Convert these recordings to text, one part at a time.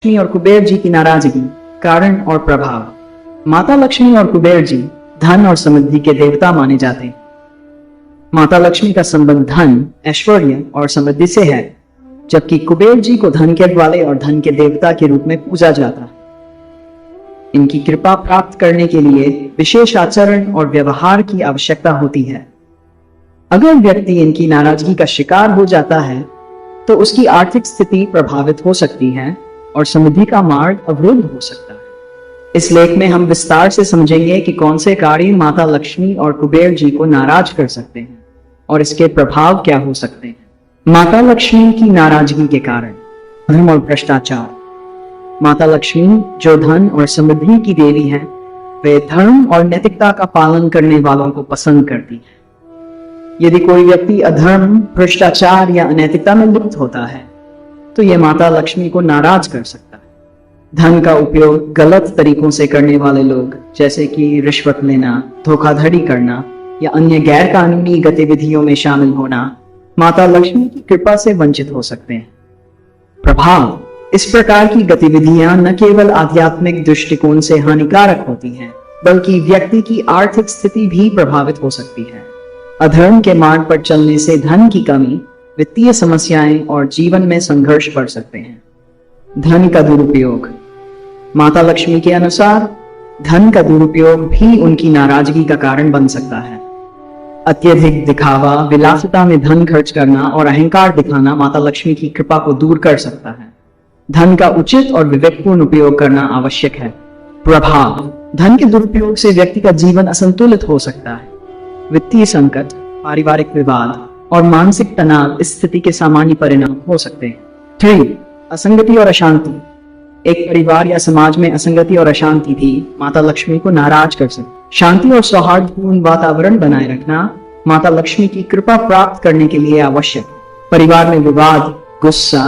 लक्ष्मी और कुबेर जी की नाराजगी, कारण और प्रभाव। माता लक्ष्मी और कुबेर जी धन और समृद्धि के देवता माने जाते हैं। माता लक्ष्मी का संबंध धन, ऐश्वर्य और समृद्धि से है, जबकि कुबेर जी को धन के वाले और धन के देवता के रूप में पूजा जाता है। इनकी कृपा प्राप्त करने के लिए विशेष आचरण और व्यवहार की आवश्यकता होती है। अगर व्यक्ति इनकी नाराजगी का शिकार हो जाता है तो उसकी आर्थिक स्थिति प्रभावित हो सकती है और समृद्धि का मार्ग अवरुद्ध हो सकता है। इस लेख में हम विस्तार से समझेंगे कि कौन से कार्य माता लक्ष्मी और कुबेर जी को नाराज कर सकते हैं और इसके प्रभाव क्या हो सकते हैं। माता लक्ष्मी की नाराजगी के कारण। धर्म और भ्रष्टाचार। माता लक्ष्मी जो धन और समृद्धि की देवी है, वे धर्म और नैतिकता का पालन करने वालों को पसंद करती है। यदि कोई व्यक्ति अधर्म, भ्रष्टाचार या अनैतिकता में लिप्त होता है तो यह माता लक्ष्मी को नाराज कर सकता है। धन का उपयोग गलत तरीकों से करने वाले लोग, जैसे कि रिश्वत लेना, धोखाधड़ी करना या अन्य गैर कानूनी गतिविधियों में शामिल होना, माता लक्ष्मी की कृपा से वंचित हो सकते हैं। प्रभाव। इस प्रकार की गतिविधियां न केवल आध्यात्मिक दृष्टिकोण से हानिकारक होती हैं, बल्कि व्यक्ति की आर्थिक स्थिति भी प्रभावित हो सकती है। अधर्म के मार्ग पर चलने से धन की कमी, वित्तीय समस्याएं और जीवन में संघर्ष बढ़ सकते हैं। धन का दुरुपयोग। माता लक्ष्मी के अनुसार धन का दुरुपयोग भी उनकी नाराजगी का कारण बन सकता है। अत्यधिक दिखावा, विलासिता में धन खर्च करना और अहंकार दिखाना माता लक्ष्मी की कृपा को दूर कर सकता है। धन का उचित और विवेकपूर्ण उपयोग करना आवश्यक है। प्रभाव। धन के दुरुपयोग से व्यक्ति का जीवन असंतुलित हो सकता है। वित्तीय संकट, पारिवारिक विवाद और मानसिक तनाव इस स्थिति के सामान्य परिणाम हो सकते हैं। 3. असंगति और अशांति। एक परिवार या समाज में असंगति और अशांति भी माता लक्ष्मी को नाराज कर सकती। शांति और सौहार्दपूर्ण वातावरण बनाए रखना माता लक्ष्मी की कृपा प्राप्त करने के लिए आवश्यक है। परिवार में विवाद, गुस्सा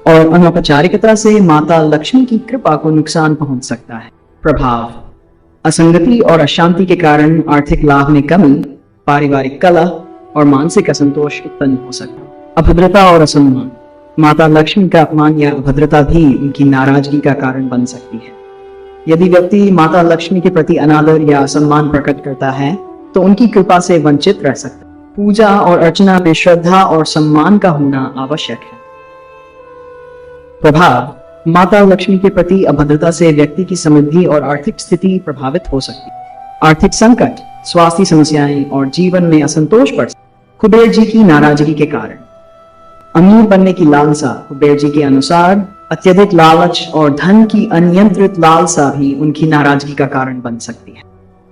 और अनौपचारिकता से माता लक्ष्मी की कृपा को नुकसान पहुंच सकता है। प्रभाव। असंगति और अशांति के कारण आर्थिक लाभ में कमी, पारिवारिक कलह और मानसिक असंतोष उत्पन्न हो सकता है। अभद्रता और असम्मान। माता लक्ष्मी का अपमान या अभद्रता भी उनकी नाराजगी का कारण बन सकती है। यदि व्यक्ति माता लक्ष्मी के प्रति अनादर या असम्मान प्रकट करता है तो उनकी कृपा से वंचित रह सकता है। पूजा और अर्चना में श्रद्धा और सम्मान का होना आवश्यक है। प्रभाव। माता लक्ष्मी के प्रति अभद्रता से व्यक्ति की समृद्धि और आर्थिक स्थिति प्रभावित हो सकती है। आर्थिक संकट, स्वास्थ्य समस्याएं और जीवन में असंतोष बढ़ सकता है। कुबेर जी की नाराजगी के कारण। अमीर बनने की लालसा। कुबेर जी के अनुसार अत्यधिक लालच और धन की अनियंत्रित लालसा भी उनकी नाराजगी का कारण बन सकती है।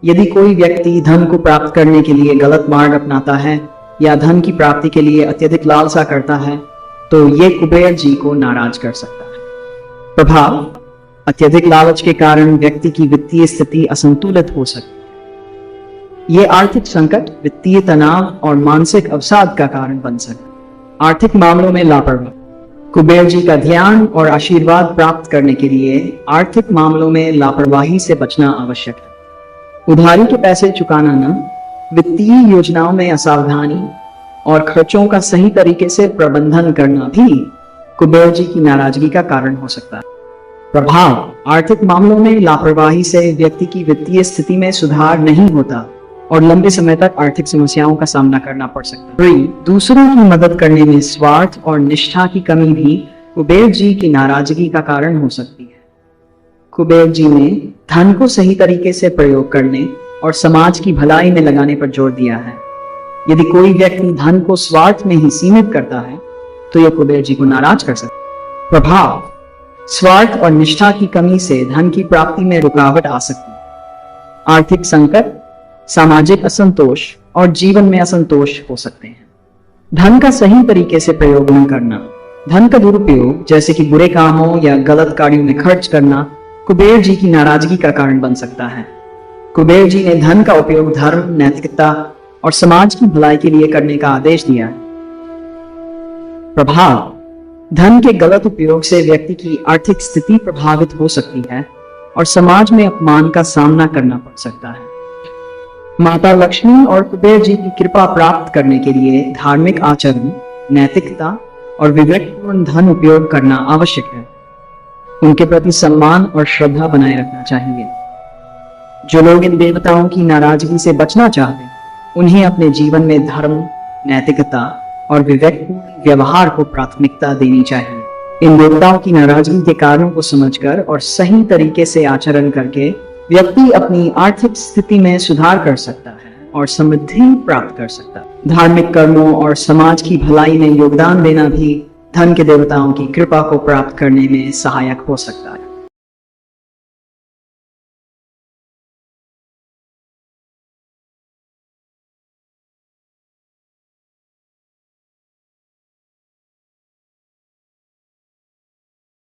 यदि कोई व्यक्ति धन को प्राप्त करने के लिए गलत मार्ग अपनाता है या धन की प्राप्ति के लिए अत्यधिक लालसा करता है तो ये कुबेर जी को नाराज कर सकता है। प्रभाव। अत्यधिक लालच के कारण व्यक्ति की वित्तीय स्थिति असंतुलित हो सकती है। ये आर्थिक संकट, वित्तीय तनाव और मानसिक अवसाद का कारण बन सकता है। आर्थिक मामलों में लापरवाही। कुबेर जी का ध्यान और आशीर्वाद प्राप्त करने के लिए आर्थिक मामलों में लापरवाही से बचना आवश्यक है। उधारी के पैसे चुकाना न, वित्तीय योजनाओं में असावधानी और खर्चों का सही तरीके से प्रबंधन करना भी कुबेर जी की नाराजगी का कारण हो सकता है। प्रभाव। आर्थिक मामलों में लापरवाही से व्यक्ति की वित्तीय स्थिति में सुधार नहीं होता और लंबे समय तक आर्थिक समस्याओं का सामना करना पड़ सकता है। दूसरों की मदद करने में स्वार्थ और निष्ठा की कमी भी कुबेर जी की नाराजगी का कारण हो सकती है। कुबेर जी ने धन को सही तरीके से प्रयोग करने और समाज की भलाई में लगाने पर जोर दिया है। यदि कोई व्यक्ति धन को स्वार्थ में ही सीमित करता है तो यह कुबेर जी को नाराज कर सकता है। प्रभाव। स्वार्थ और निष्ठा की कमी से धन की प्राप्ति में रुकावट आ सकती है। आर्थिक संकट, सामाजिक असंतोष और जीवन में असंतोष हो सकते हैं। धन का सही तरीके से प्रयोग न करना। धन का दुरुपयोग, जैसे कि बुरे कामों या गलत कार्यों में खर्च करना, कुबेर जी की नाराजगी का कारण बन सकता है। कुबेर जी ने धन का उपयोग धर्म, नैतिकता और समाज की भलाई के लिए करने का आदेश दिया है। प्रभाव। धन के गलत उपयोग से व्यक्ति की आर्थिक स्थिति प्रभावित हो सकती है और समाज में अपमान का सामना करना पड़ सकता है। माता लक्ष्मी और कुबेर जी की कृपा प्राप्त करने के लिए धार्मिक आचरण, नैतिकता और विवेकपूर्ण धन उपयोग करना आवश्यक है। उनके प्रति सम्मान और श्रद्धा बनाए रखना चाहिए। जो लोग इन देवताओं की नाराजगी से बचना चाहते हैं, उन्हें अपने जीवन में धर्म, नैतिकता और विवेकपूर्ण व्यवहार को प्राथमिकता देनी चाहिए। इन देवताओं की नाराजगी के कारणों को समझकर और सही तरीके से आचरण करके व्यक्ति अपनी आर्थिक स्थिति में सुधार कर सकता है और समृद्धि प्राप्त कर सकता है। धार्मिक कर्मों और समाज की भलाई में योगदान देना भी धन के देवताओं की कृपा को प्राप्त करने में सहायक हो सकता है।